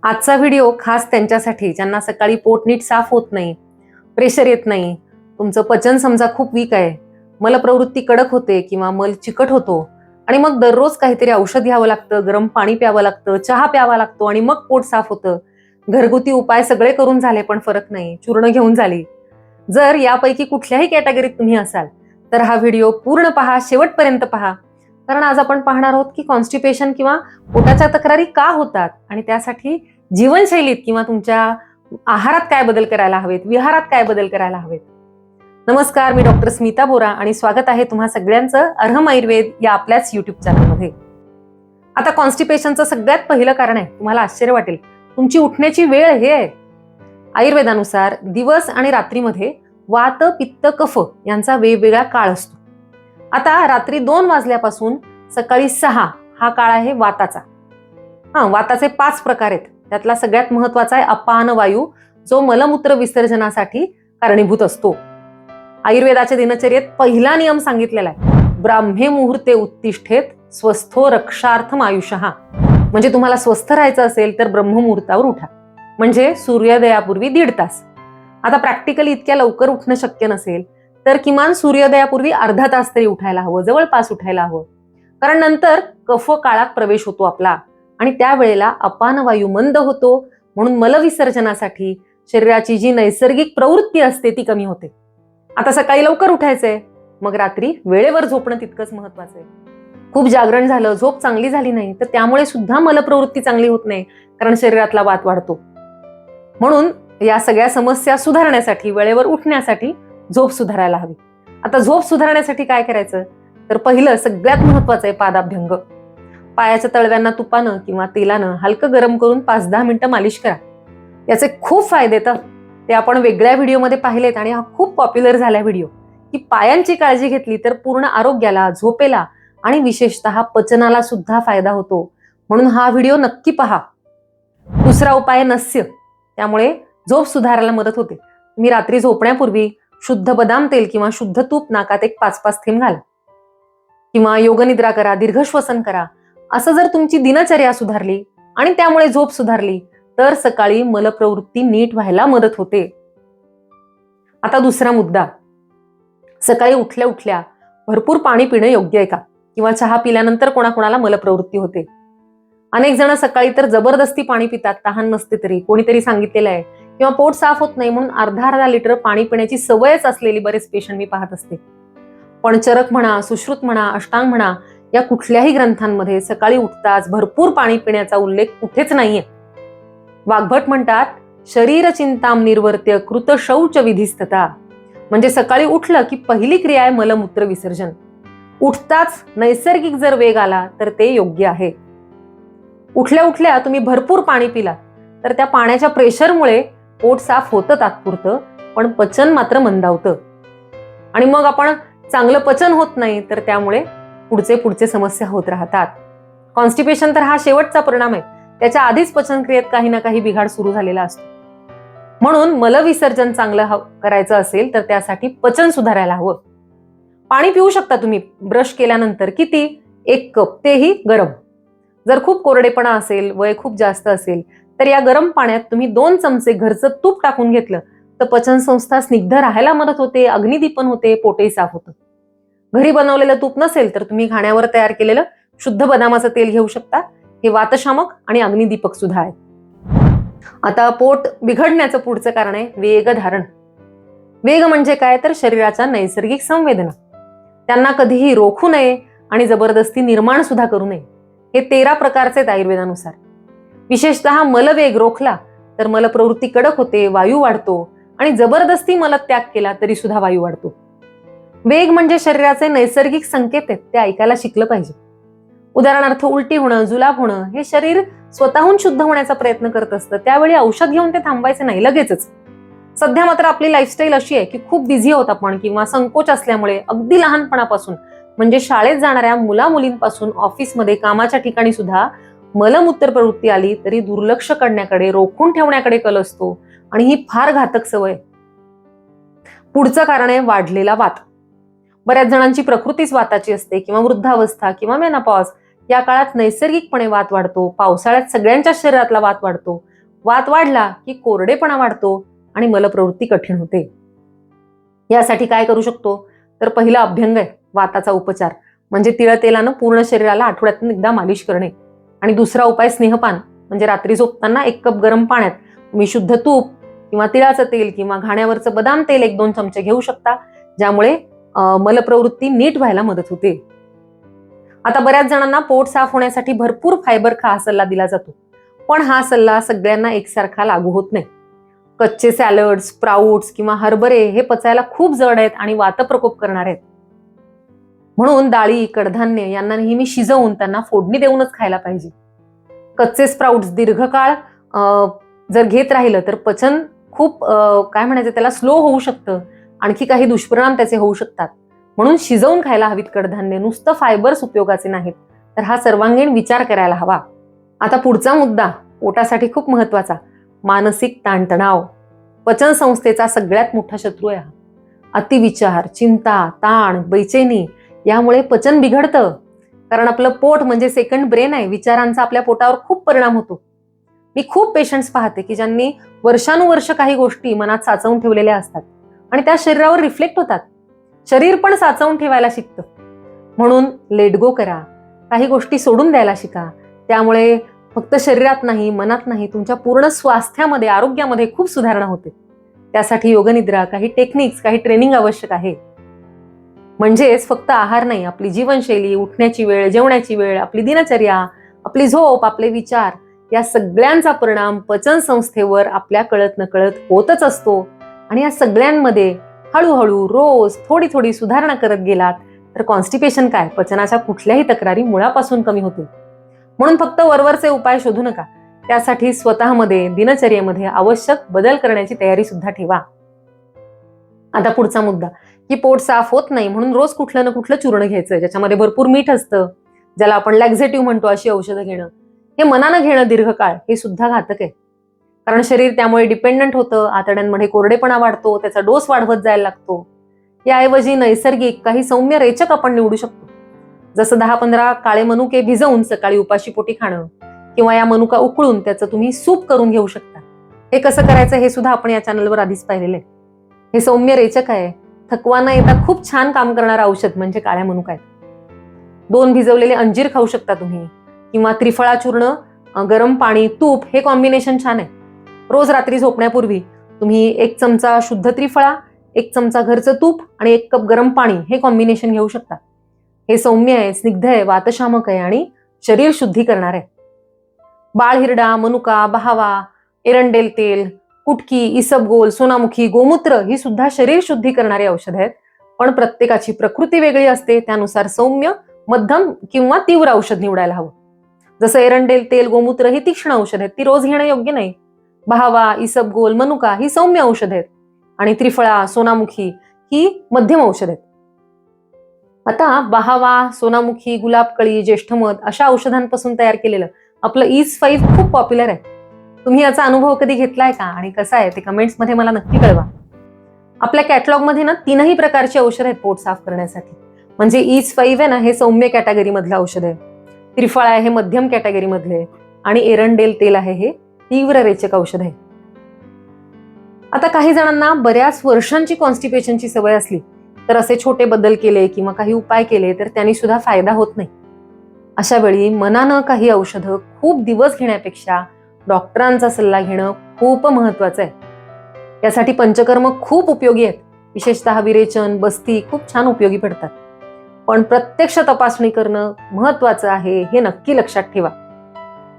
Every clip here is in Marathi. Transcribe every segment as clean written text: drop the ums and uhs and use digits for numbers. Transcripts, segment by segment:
आजचा व्हिडिओ खास त्यांच्यासाठी ज्यांना सकाळी पोट नीट साफ होत नाही, प्रेशर येत नाही, तुमचं पचन समजा खूप वीक आहे, मलप्रवृत्ती कडक होते किंवा मल चिकट होतो आणि मग दररोज काहीतरी औषध घ्यावं लागतं, गरम पाणी प्यावं लागतं, चहा प्यावा लागतो आणि मग पोट साफ होतं. घरगुती उपाय सगळे करून झाले पण फरक नाही, चूर्ण घेऊन झाली. जर यापैकी कुठल्याही कॅटेगरीत तुम्ही असाल तर हा व्हिडिओ पूर्ण पहा, शेवटपर्यंत पहा. कारण आज आपण पाहणार आहोत की कॉन्स्टिपेशन किंवा पोटाच्या तक्रारी का होतात आणि त्यासाठी जीवनशैलीत किंवा तुमच्या आहारात काय बदल करायला हवेत, विहारात काय बदल करायला हवेत. नमस्कार, मी डॉक्टर स्मिता बोरा आणि स्वागत आहे तुम्हा सगळ्यांचं अर्हम आयुर्वेद या आपल्याच युट्यूब चॅनलमध्ये. आता कॉन्स्टिपेशनचं सगळ्यात पहिलं कारण आहे, तुम्हाला आश्चर्य वाटेल, तुमची उठण्याची वेळ हे आहे. आयुर्वेदानुसार दिवस आणि रात्रीमध्ये वात, पित्त, कफ यांचा वेगवेगळा काळ असतो. आता रात्री 2 वाजल्यापासून सकाळी 6 हा काळ आहे वाताचा. वाताचे 5 प्रकार आहेत. त्यातला सगळ्यात महत्वाचा आहे अपान वायू, जो मलमूत्र विसर्जनासाठी कारणीभूत असतो. आयुर्वेदाच्या दिनचर्येत पहिला नियम सांगितलेला आहे, ब्राह्मे मुहूर्ते उत्तिष्ठेत स्वस्थो रक्षार्थम आयुषः. म्हणजे तुम्हाला स्वस्थ राहायचं असेल तर ब्रह्ममुहूर्तावर उठा, म्हणजे सूर्योदयापूर्वी 1.5 तास. आता प्रॅक्टिकली इतक्या लवकर उठणं शक्य नसेल तर किमान सूर्योदयापूर्वी अर्धा तास तरी उठायला हवं, जवळपास उठायला हवं. कारण नंतर कफ काळात प्रवेश होतो आपला आणि त्यावेळेला अपान वायू मंद होतो, म्हणून मलविसर्जनासाठी शरीराची जी नैसर्गिक प्रवृत्ती असते ती कमी होते. आता सकाळी लवकर उठायचंय, मग रात्री वेळेवर झोपणं तितकंच महत्वाचं आहे. खूप जागरण झालं, झोप चांगली झाली नाही तर त्यामुळे सुद्धा मलप्रवृत्ती चांगली होत नाही, कारण शरीरातला वात वाढतो. म्हणून या सगळ्या समस्या सुधारण्यासाठी, वेळेवर उठण्यासाठी झोप सुधारायला हवी. आता झोप सुधारण्यासाठी काय करायचं तर पहिलं सगळ्यात महत्वाचं आहे पादाभ्यंग. पायाच्या तळव्यांना तुपानं किंवा तेलानं हलकं गरम करून 5-10 मिनिटं मालिश करा. याचे खूप फायदे तर ते आपण वेगळ्या व्हिडिओमध्ये पाहिलेत आणि हा खूप पॉप्युलर झाला व्हिडिओ, की पायांची काळजी घेतली तर पूर्ण आरोग्याला, झोपेला आणि विशेषतः पचनाला सुद्धा फायदा होतो. म्हणून हा व्हिडिओ नक्की पहा. दुसरा उपाय नस्य, त्यामुळे झोप सुधारायला मदत होते. तुम्ही रात्री झोपण्यापूर्वी शुद्ध बदाम तेल किंवा शुद्ध तूप नाकात एक 5-5 थेंब घाला किंवा योगनिद्रा करा, दीर्घश्वसन करा. असं जर तुमची दिनचर्या सुधारली आणि त्यामुळे झोप सुधारली तर सकाळी मलप्रवृत्ती नीट व्हायला मदत होते. आता दुसरा मुद्दा, सकाळी उठल्या उठल्या भरपूर पाणी पिणं योग्य आहे का? किंवा चहा पिल्यानंतर कोणाकोणाला मलप्रवृत्ती होते. अनेक जण सकाळी तर जबरदस्ती पाणी पितात, तहान नसते तरी, कोणीतरी सांगितलेलं आहे, किंवा पोट साफ होत नाही म्हणून अर्धा लिटर पाणी पिण्याची सवयच असलेली बरेच पेशंट मी पाहत असते. पण चरक म्हणा, सुश्रुत म्हणा, अष्टांग म्हणा, या कुठल्याही ग्रंथांमध्ये सकाळी उठताच भरपूर पाणी पिण्याचा उल्लेख कुठेच नाहीये. वाग्भट म्हणतात, शरीर चिंताम निर्वर्त्य कृत शौच विधिस्तता. म्हणजे सकाळी उठलं की पहिली क्रिया आहे मलमूत्र विसर्जन. उठताच नैसर्गिक जर वेग आला तर ते योग्य आहे. उठल्या उठल्या तुम्ही भरपूर पाणी पिलात तर त्या पाण्याच्या प्रेशरमुळे पोट साफ होतं तात्पुरतं, पण पचन मात्र मंदावतं आणि मग आपण चांगलं पचन होत नाही तर त्यामुळे पुढचे समस्या होत राहतात. कॉन्स्टिपेशन तर हा शेवटचा परिणाम आहे, त्याच्या आधीच पचनक्रियेत काही ना काही बिघाड सुरू झालेला असतो. म्हणून मलविसर्जन चांगलं करायचं असेल तर त्यासाठी पचन सुधारायला हवं. पाणी पिऊ शकता तुम्ही ब्रश केल्यानंतर, किती? 1 कप, तेही गरम. जर खूप कोरडेपणा असेल, वय खूप जास्त असेल तर या गरम पाण्यात तुम्ही 2 चमचे घरचं तूप टाकून घेतलं तर पचन संस्था स्निग्ध राहायला मदत होते, अग्निदीपन होते, पोटही साफ होतं. घरी बनवलेलं तूप नसेल तर तुम्ही घाण्यावर तयार केलेलं शुद्ध बदामाचं तेल घेऊ शकता. हे वातशामक आणि अग्निदीपक सुद्धा आहे. आता पोट बिघडण्याचं पुढचं कारण आहे वेग धारण. वेग म्हणजे काय तर शरीराच्या नैसर्गिक संवेदना. त्यांना कधीही रोखू नये आणि जबरदस्ती निर्माण सुद्धा करू नये. हे 13 प्रकारचे आहेत आयुर्वेदानुसार. विशेषतः मलवेग रोखला तर मलप्रवृत्ती कडक होते, वायू वाढतो आणि जबरदस्ती मलत्याग केला तरी सुद्धा वायू वाढतो. वेग म्हणजे शरीराचे नैसर्गिक संकेत आहेत, ते ऐकायला शिकलं पाहिजे. उदाहरणार्थ उलटी होणं, जुलाब होणं हे शरीर स्वतःहून शुद्ध होण्याचा प्रयत्न करत असतं. त्यावेळी औषध घेऊन ते थांबवायचे नाही लगेचच. सध्या मात्र आपली लाईफस्टाईल अशी आहे की खूप बिझी होत आपण, किंवा संकोच असल्यामुळे अगदी लहानपणापासून, म्हणजे शाळेत जाणाऱ्या मुला मुलींपासून ऑफिसमध्ये, कामाच्या ठिकाणी सुद्धा मलमूत्र प्रवृत्ती आली तरी दुर्लक्ष करण्याकडे, रोखून ठेवण्याकडे कल असतो आणि ही फार घातक सवय. पुढचं कारण आहे वाढलेला वात. बऱ्याच जणांची प्रकृतीच वाताची असते, किंवा वृद्धावस्था किंवा मेनोपॉज या काळात नैसर्गिकपणे वात वाढतो. पावसाळ्यात सगळ्यांच्या शरीरातला वात वाढतो वात वाढला की कोरडेपणा वाढतो आणि मलप्रवृत्ती कठीण होते. यासाठी काय करू शकतो, तर पहिला अभ्यंग आहे वाताचा उपचार, म्हणजे तिळ तेलानं पूर्ण शरीराला आठवड्यातून एकदा मालिश करणे. आणि दुसरा उपाय स्नेहपान, म्हणजे रात्री झोपताना 1 कप गरम पाण्यात तुम्ही शुद्ध तूप किंवा तिळाचं तेल किंवा घाण्यावरचं बदाम तेल 1-2 चमचे घेऊ शकता, ज्यामुळे मलप्रवृत्ती नीट व्हायला मदत होते. आता बऱ्याच जणांना पोट साफ होण्यासाठी भरपूर फायबर खा हा सल्ला दिला जातो, पण हा सल्ला सगळ्यांना एकसारखा लागू होत नाही. कच्चे सॅलड, स्प्राउट्स किंवा हरभरे हे पचायला खूप जड आहेत आणि वातप्रकोप करणार आहेत. म्हणून डाळी, कडधान्य यांना नेहमी शिजवून त्यांना फोडणी देऊनच खायला पाहिजे. कच्चे स्प्राउट्स दीर्घकाळ जर घेत राहिलं तर पचन खूप काय म्हणायचं त्याला स्लो होऊ शकतं, आणखी काही दुष्परिणाम त्याचे होऊ शकतात. म्हणून शिजवून खायला हवीत कडधान्य, नुसतं फायबर्स उपयोगाचे नाहीत. तर हा सर्वांगीण विचार करायला हवा. आता पुढचा मुद्दा पोटासाठी खूप महत्वाचा, मानसिक ताणतणाव. पचन संस्थेचा सगळ्यात मोठा शत्रू आहे हा. अतिविचार, चिंता, ताण, बेचैनी यामुळे पचन बिघडतं. कारण आपलं पोट म्हणजे सेकंड ब्रेन आहे. विचारांचा आपल्या पोटावर खूप परिणाम होतो. मी खूप पेशंट्स पाहते की ज्यांनी वर्षानुवर्ष काही गोष्टी मनात साचवून ठेवलेल्या असतात आणि त्या शरीरावर रिफ्लेक्ट होतात. शरीर पण साचवून ठेवायला शिकतं. म्हणून लेट गो करा, काही गोष्टी सोडून द्यायला शिका. त्यामुळे फक्त शरीरात नाही, मनात नाही, तुमच्या पूर्ण स्वास्थ्यामध्ये, आरोग्यामध्ये खूप सुधारणा होते. त्यासाठी योगनिद्रा, काही टेक्निक्स, काही ट्रेनिंग आवश्यक आहे. म्हणजेच फक्त आहार नाही, आपली जीवनशैली, उठण्याची वेळ, जेवण्याची वेळ, आपली दिनचर्या, आपली झोप, आपले विचार या सगळ्यांचा परिणाम पचन संस्थेवर आपल्या कळत नकळत होतच असतो. आणि या सगळ्यांमध्ये हळूहळू रोज थोडी थोडी सुधारणा करत गेलात तर कॉन्स्टिपेशन काय, पचनाच्या कुठल्याही तक्रारी मुळापासून कमी होतील. म्हणून फक्त वरवरचे उपाय शोधू नका, त्यासाठी स्वतःमध्ये, दिनचर्येमध्ये आवश्यक बदल करण्याची तयारी सुद्धा ठेवा. आता पुढचा मुद्दा की पोट साफ होत नाही म्हणून रोज कुठलं ना कुठलं चूर्ण घ्यायचं ज्याच्यामध्ये भरपूर मीठ असतं, ज्याला आपण लॅक्झेटिव्ह म्हणतो, अशी औषधं घेणं. हे मनानं घेणं दीर्घकाळ हे सुद्धा घातक आहे. कारण शरीर त्यामुळे डिपेंडंट होतं, आतड्यांमध्ये कोरडेपणा वाढतो, त्याचा डोस वाढवत जायला लागतो. याऐवजी नैसर्गिक काही सौम्य रेचक आपण निवडू शकतो, जसं 10-15 काळे मनुके भिजवून सकाळी उपाशी पोटी खाणं किंवा या मनुका उकळून त्याचं तुम्ही सूप करून घेऊ शकता. हे कसं करायचं हे सुद्धा आपण या चॅनलवर आधीच पाहिलेलं आहे. हे सौम्य रेचक आहे. थकवा न येता खूप छान काम करणारं औषध म्हणजे काळ्या मनुका आहे. 2 भिजवलेले अंजीर खाऊ शकता तुम्ही किंवा त्रिफळा चूर्ण, गरम पाणी, तूप हे कॉम्बिनेशन छान आहे. रोज रात्री झोपण्यापूर्वी तुम्ही 1 चमचा शुद्ध त्रिफळा, 1 चमचा घरचं तूप आणि 1 कप गरम पाणी हे कॉम्बिनेशन घेऊ शकता. हे सौम्य आहे, स्निग्ध आहे, वातशामक आहे आणि शरीर शुद्धी करणार आहे. बाळहिरडा, मनुका, बहावा, एरंडेल तेल, कुटकी, इसबगोल, सोनामुखी, गोमूत्र ही सुद्धा शरीर शुद्धी करणारी औषध आहेत. पण प्रत्येकाची प्रकृती वेगळी असते, त्यानुसार सौम्य, मध्यम किंवा तीव्र औषध निवडायला हवं. जसं एरंडेल तेल, गोमूत्र ही तीक्ष्ण औषध आहेत, ती रोज घेणं योग्य नाही. बहावा, इसबगोल, मनुका ही सौम्य औषध आहेत आणि त्रिफळा, सोनामुखी ही मध्यम औषध आहेत. आता बहावा, सोनामुखी, गुलाबकळी, ज्येष्ठमध अशा औषधांपासून तयार केलेलं आपलं EASE-5 खूप पॉप्युलर आहे. तुम्ही याचा अनुभव कधी घेतलाय का आणि कसा आहे ते कमेंट्स मध्ये मला नक्की कळवा. आपल्या कॅटलॉग मध्ये ना 3ही प्रकारची औषध आहेत पोट साफ करण्यासाठी. म्हणजे EASE-5 आहे ना, हे सौम्य कॅटेगरी मधलं औषध आहे, त्रिफळा आहे हे मध्यम कॅटेगरी मधले आणि एरंडेल तेल आहे हे तीव्र रेचक औषध आहे. आता काही जणांना बऱ्याच वर्षांची कॉन्स्टिपेशनची सवय असली तर असे छोटे बदल केले किंवा काही उपाय केले तर त्यांनी सुद्धा फायदा होत नाही. अशा वेळी मनानं काही औषधं खूप दिवस घेण्यापेक्षा डॉक्टरांचा सल्ला घेणं खूप महत्वाचं आहे. यासाठी पंचकर्म खूप उपयोगी आहेत, विशेषतः विरेचन, बस्ती खूप छान उपयोगी पडतात. पण प्रत्यक्ष तपासणी करणं महत्वाचं आहे हे नक्की लक्षात ठेवा.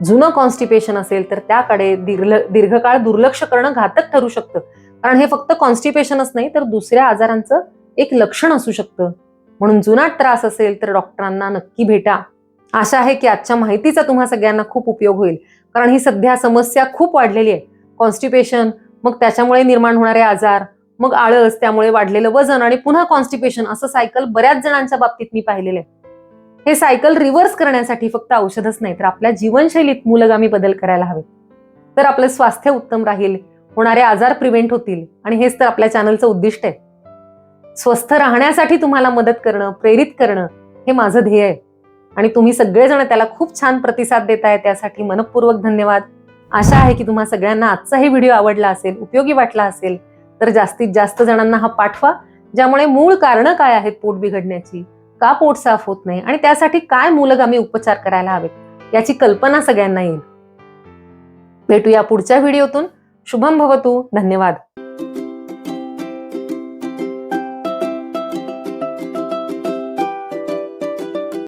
जुनं कॉन्स्टिपेशन असेल तर त्याकडे दीर्घकाळ दुर्लक्ष करणं घातक ठरू शकतं, कारण हे फक्त कॉन्स्टिपेशनच नाही तर दुसऱ्या आजारांचं एक लक्षण असू शकतं. म्हणून जुनाट त्रास असेल तर डॉक्टरांना नक्की भेटा. आशा आहे की आजच्या माहितीचा तुम्हा सगळ्यांना खूप उपयोग होईल, कारण ही सध्या समस्या खूप वाढलेली आहे. कॉन्स्टिपेशन, मग त्याच्यामुळे निर्माण होणारे आजार, मग आळस, त्यामुळे वाढलेलं वजन आणि पुन्हा कॉन्स्टिपेशन, असं सायकल बऱ्याच जणांच्या बाबतीत मी पाहिलेलं आहे. हे सायकल रिव्हर्स करण्यासाठी फक्त औषधच नाही तर आपल्या जीवनशैलीत मूलगामी बदल करायला हवे, तर आपलं स्वास्थ्य उत्तम राहील, होणारे आजार प्रिव्हेंट होतील आणि हेच तर आपल्या चॅनलचं उद्दिष्ट आहे. स्वस्थ राहण्यासाठी तुम्हाला मदत करणं, प्रेरित करणं हे माझं ध्येय आहे आणि तुम्ही सगळेजण त्याला खूप छान प्रतिसाद देताय, त्यासाठी मनपूर्वक धन्यवाद. आशा आहे की तुम्हा सगळ्यांना आजचा हे व्हिडिओ आवडला असेल, उपयोगी वाटला असेल. तर जास्तीत जास्त जणांना हा पाठवा, ज्यामुळे मूळ कारणं काय आहेत पोट बिघडण्याची, का पोट साफ होत नाही आणि त्यासाठी काय मूलगामी उपचार करायला हवेत याची कल्पना सगळ्यांना येईल. भेटूया पुढच्या व्हिडिओतून. शुभम भवतु. धन्यवाद.